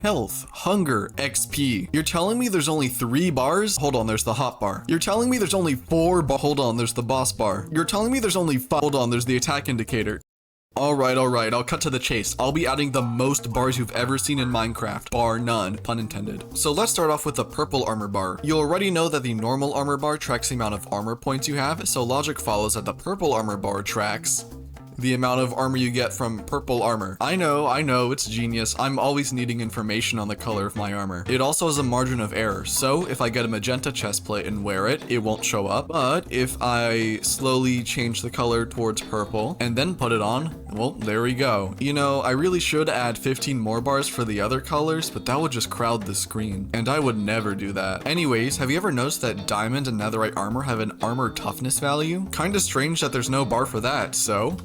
Health, hunger, XP. You're telling me there's only 3 bars? Hold on, there's the hot bar. You're telling me there's only 4 hold on, there's the boss bar. You're telling me there's only 5. Hold on, there's the attack indicator. Alright, I'll cut to the chase. I'll be adding the most bars you've ever seen in Minecraft, bar none, pun intended. So let's start off with the purple armor bar. You already know that the normal armor bar tracks the amount of armor points you have, so logic follows that the purple armor bar tracks the amount of armor you get from purple armor. I know, it's genius. I'm always needing information on the color of my armor. It also has a margin of error, so if I get a magenta chestplate and wear it, it won't show up. But if I slowly change the color towards purple and then put it on, well, there we go. You know, I really should add 15 more bars for the other colors, but that would just crowd the screen, and I would never do that. Anyways, have you ever noticed that diamond and netherite armor have an armor toughness value? Kinda strange that there's no bar for that, so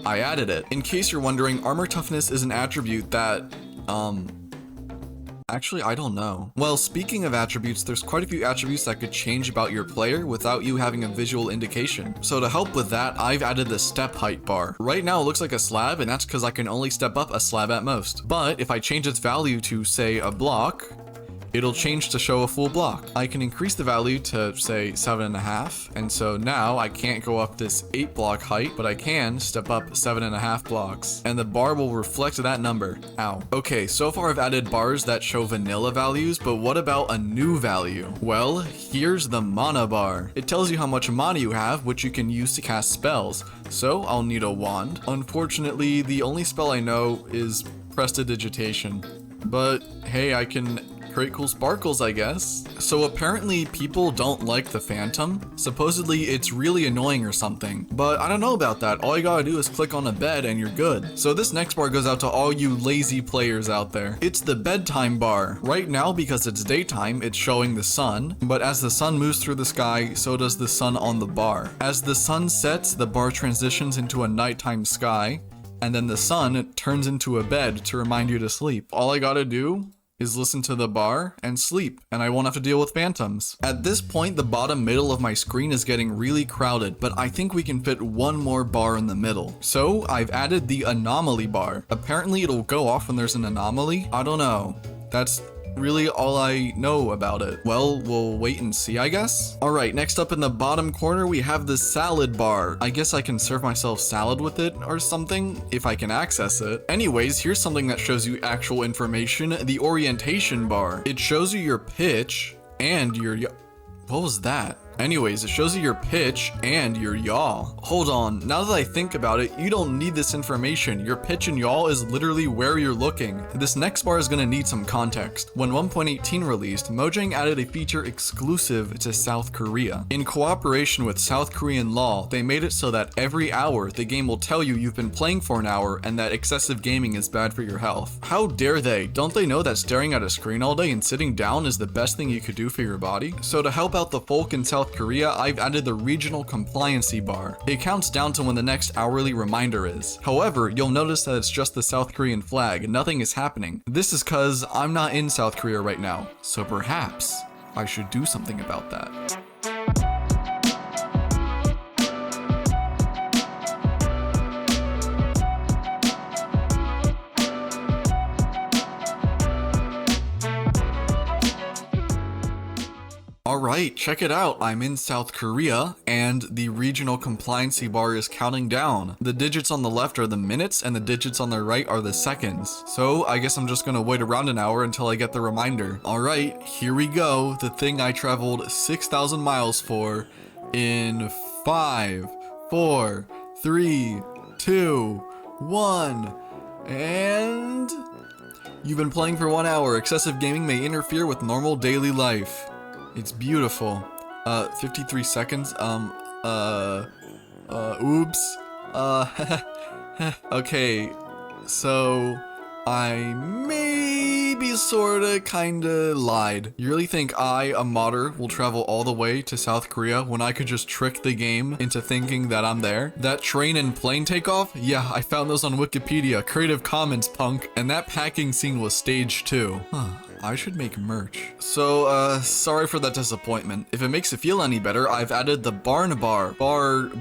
I added it. In case you're wondering, armor toughness is an attribute that, actually, I don't know. Well, speaking of attributes, there's quite a few attributes that could change about your player without you having a visual indication. So to help with that, I've added the step height bar. Right now it looks like a slab, and that's because I can only step up a slab at most. But if I change its value to, say, a block, it'll change to show a full block. I can increase the value to, say, 7.5, and so now I can't go up this 8 block height, but I can step up 7.5 blocks, and the bar will reflect that number. Ow. Okay, so far I've added bars that show vanilla values, but what about a new value? Well, here's the mana bar. It tells you how much mana you have, which you can use to cast spells. So I'll need a wand. Unfortunately, the only spell I know is Prestidigitation, but hey, I can create cool sparkles, I guess. So apparently people don't like the phantom. Supposedly it's really annoying or something, but I don't know about that. All you gotta do is click on a bed and you're good. So this next bar goes out to all you lazy players out there. It's the bedtime bar. Right now, because it's daytime, it's showing the sun, but as the sun moves through the sky, so does the sun on the bar. As the sun sets, the bar transitions into a nighttime sky, and then the sun turns into a bed to remind you to sleep. All I gotta do is listen to the bar and sleep, and I won't have to deal with phantoms. At this point, the bottom middle of my screen is getting really crowded, but I think we can fit one more bar in the middle. So I've added the anomaly bar. Apparently it'll go off when there's an anomaly. I don't know. That's really all I know about it. Well, we'll wait and see, I guess. All right, next up in the bottom corner, we have the salad bar. I guess I can serve myself salad with it or something if I can access it. Anyways, here's something that shows you actual information, the orientation bar. It shows you your pitch and your, what was that? Anyways, it shows you your pitch and your yaw. Hold on, now that I think about it, you don't need this information. Your pitch and yaw is literally where you're looking. This next bar is gonna need some context. When 1.18 released, Mojang added a feature exclusive to South Korea. In cooperation with South Korean law, they made it so that every hour, the game will tell you you've been playing for an hour and that excessive gaming is bad for your health. How dare they? Don't they know that staring at a screen all day and sitting down is the best thing you could do for your body? So to help out the folk in South Korea, I've added the regional compliancy bar. It counts down to when the next hourly reminder is. However, you'll notice that it's just the South Korean flag, nothing is happening. This is cause I'm not in South Korea right now, so perhaps I should do something about that. Alright, check it out. I'm in South Korea, and the regional compliancy bar is counting down. The digits on the left are the minutes, and the digits on the right are the seconds. So I guess I'm just gonna wait around an hour until I get the reminder. Alright, here we go. The thing I traveled 6,000 miles for in 5, 4, 3, 2, 1, and you've been playing for 1 hour. Excessive gaming may interfere with normal daily life. It's beautiful. 53 seconds. Oops. Okay. So I maybe sorta kinda lied. You really think I, a modder, will travel all the way to South Korea when I could just trick the game into thinking that I'm there? That train and plane takeoff? Yeah, I found those on Wikipedia. Creative Commons, punk. And that packing scene was staged too. Huh. I should make merch. So, sorry for that disappointment. If it makes you feel any better, I've added the barn bar. Barn.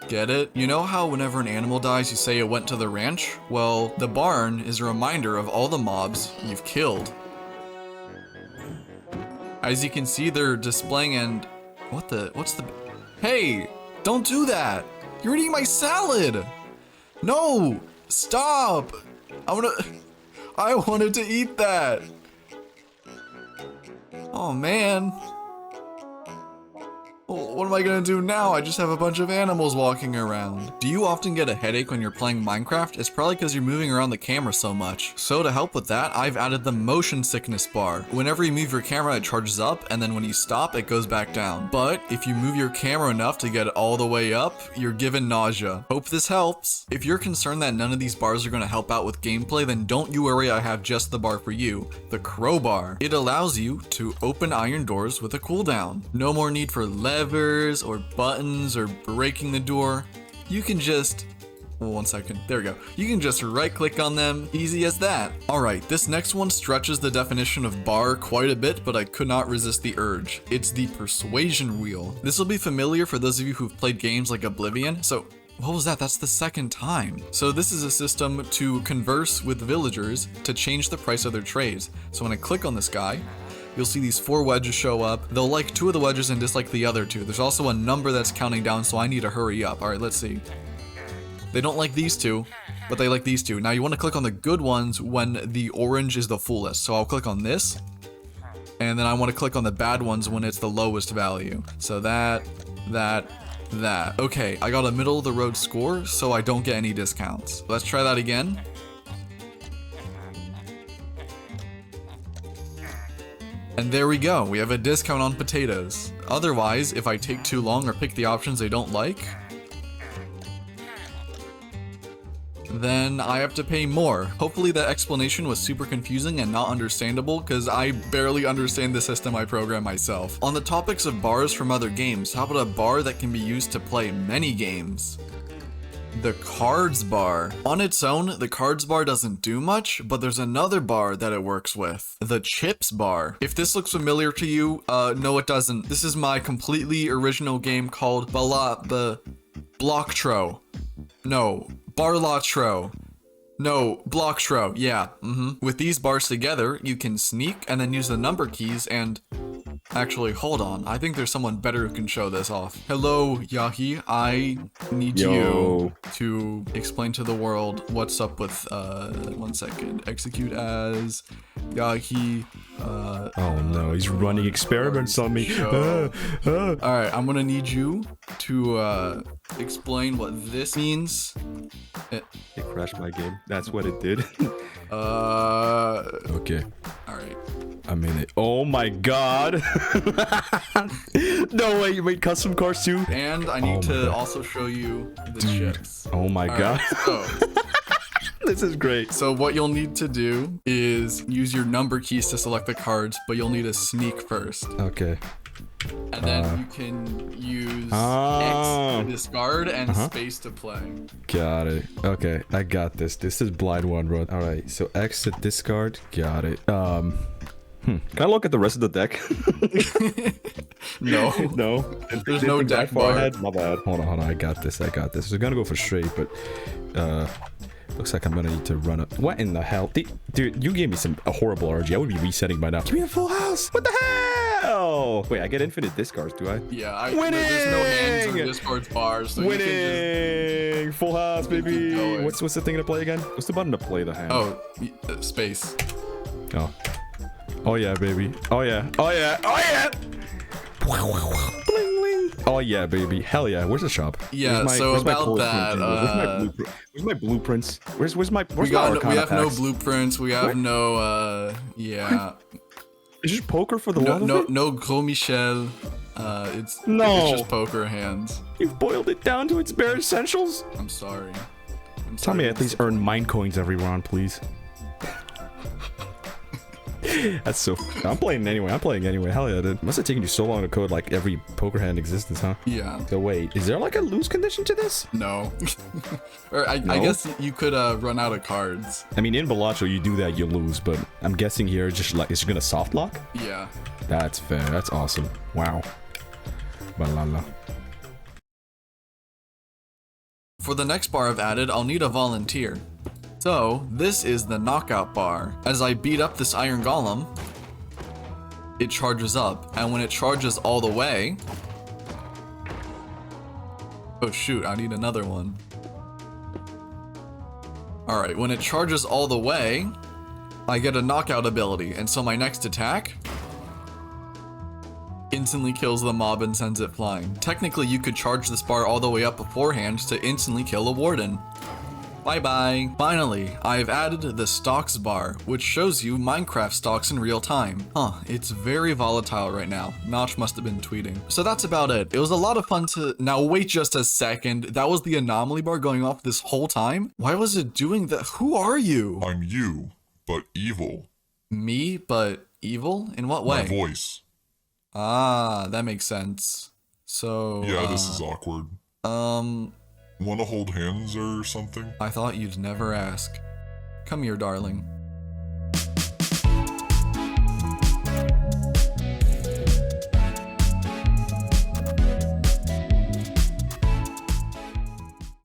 Get it? You know how whenever an animal dies, you say it went to the ranch? Well, the barn is a reminder of all the mobs you've killed. As you can see, they're displaying and... what's the... Hey! Don't do that! You're eating my salad! No! Stop! I wanted to eat that! Oh man. What am I gonna do now? I just have a bunch of animals walking around. Do you often get a headache when you're playing Minecraft? It's probably because you're moving around the camera so much. So to help with that, I've added the motion sickness bar. Whenever you move your camera, it charges up, and then when you stop, it goes back down. But if you move your camera enough to get it all the way up, you're given nausea. Hope this helps. If you're concerned that none of these bars are gonna help out with gameplay, then don't you worry, I have just the bar for you. The crowbar. It allows you to open iron doors with a cooldown. No more need for levers or buttons or breaking the door. You can just... well, 1 second. There we go. You can just right click on them. Easy as that. Alright, this next one stretches the definition of bar quite a bit, but I could not resist the urge. It's the persuasion wheel. This will be familiar for those of you who've played games like Oblivion. So what was that? That's the second time. So this is a system to converse with villagers to change the price of their trades. So when I click on this guy, you'll see these 4 wedges show up. They'll like 2 of the wedges and dislike the other 2. There's also a number that's counting down, so I need to hurry up. All right, let's see. They don't like these 2, but they like these 2. Now you want to click on the good ones when the orange is the fullest. So I'll click on this, and then I want to click on the bad ones when it's the lowest value. So that. Okay, I got a middle of the road score, so I don't get any discounts. Let's try that again. And there we go, we have a discount on potatoes. Otherwise, if I take too long or pick the options they don't like, then I have to pay more. Hopefully that explanation was super confusing and not understandable, because I barely understand the system I program myself. On the topics of bars from other games, how about a bar that can be used to play many games? The cards bar. On its own, the cards bar doesn't do much, but there's another bar that it works with. The chips bar. If this looks familiar to you, no it doesn't. This is my completely original game called Blocktro. No, Barlatro. No, Blocktro, yeah, With these bars together, you can sneak and then use the number keys and... Actually, hold on. I think there's someone better who can show this off. Hello, Yahi. I need you to explain to the world what's up with, 1 second. Execute as Yahi, oh no, he's running experiments on me. Alright, I'm gonna need you to, explain what this means. It crashed my game. That's what it did. Okay. Alright. I'm in it. Oh my god. No way, you made custom cars too? And I need to also show you the chips. Oh my god. So, this is great. So what you'll need to do is use your number keys to select the cards, but you'll need to sneak first. Okay. And then you can use X to discard and space to play. Got it. Okay, I got this. This is blind one, bro. All right, so X to discard. Got it. Can I look at the rest of the deck? No. No. There's no deck bar. Ahead? My bad. Hold on. I got this. We're gonna go for straight, but looks like I'm gonna need to run up. What in the hell? Dude, you gave me a horrible RG. I would be resetting by now. Give me a full house. What the hell? Wait, I get infinite discards, do I? Yeah, Winning! There's no hands in discards bars, so winning! You can just... Full house, baby. What's the thing to play again? What's the button to play the hand? Oh, space. Oh. Oh yeah, baby. Oh yeah. Oh yeah. Oh yeah. Bling, bling. Oh yeah, baby. Hell yeah. Where's the shop? Yeah. So about that. Where's my blueprints? Where's my we have no blueprints. We have no. Yeah. It's just poker for the love of it? No 𝚂𝚘𝚗𝚋𝚘. It's just poker hands. You've boiled it down to its bare essentials. I'm sorry. Tell me at least earn mine coins every round, please. That's so... I'm playing anyway. Hell yeah, dude. Must have taken you so long to code like every poker hand in existence, huh? Yeah. So wait, is there like a lose condition to this? No. Or I guess you could run out of cards. I mean, in Balatro, you do that, you lose, but I'm guessing here, just like, it's gonna soft lock? Yeah. That's fair. That's awesome. Wow. Balala. For the next bar I've added, I'll need a volunteer. So, this is the knockout bar. As I beat up this iron golem, it charges up, and when it charges all the way... Oh shoot, I need another one. Alright, when it charges all the way, I get a knockout ability, and so my next attack instantly kills the mob and sends it flying. Technically, you could charge this bar all the way up beforehand to instantly kill a warden. Bye bye. Finally, I've added the stocks bar, which shows you Minecraft stocks in real time. It's very volatile right now. Notch must have been tweeting. So that's about it. It was a lot of fun to... Now wait just a second. That was the anomaly bar going off this whole time? Why was it doing that? Who are you? I'm you, but evil. Me, but evil? In what way? My voice. Ah, that makes sense. So... Yeah, this is awkward. Wanna hold hands or something? I thought you'd never ask. Come here, darling.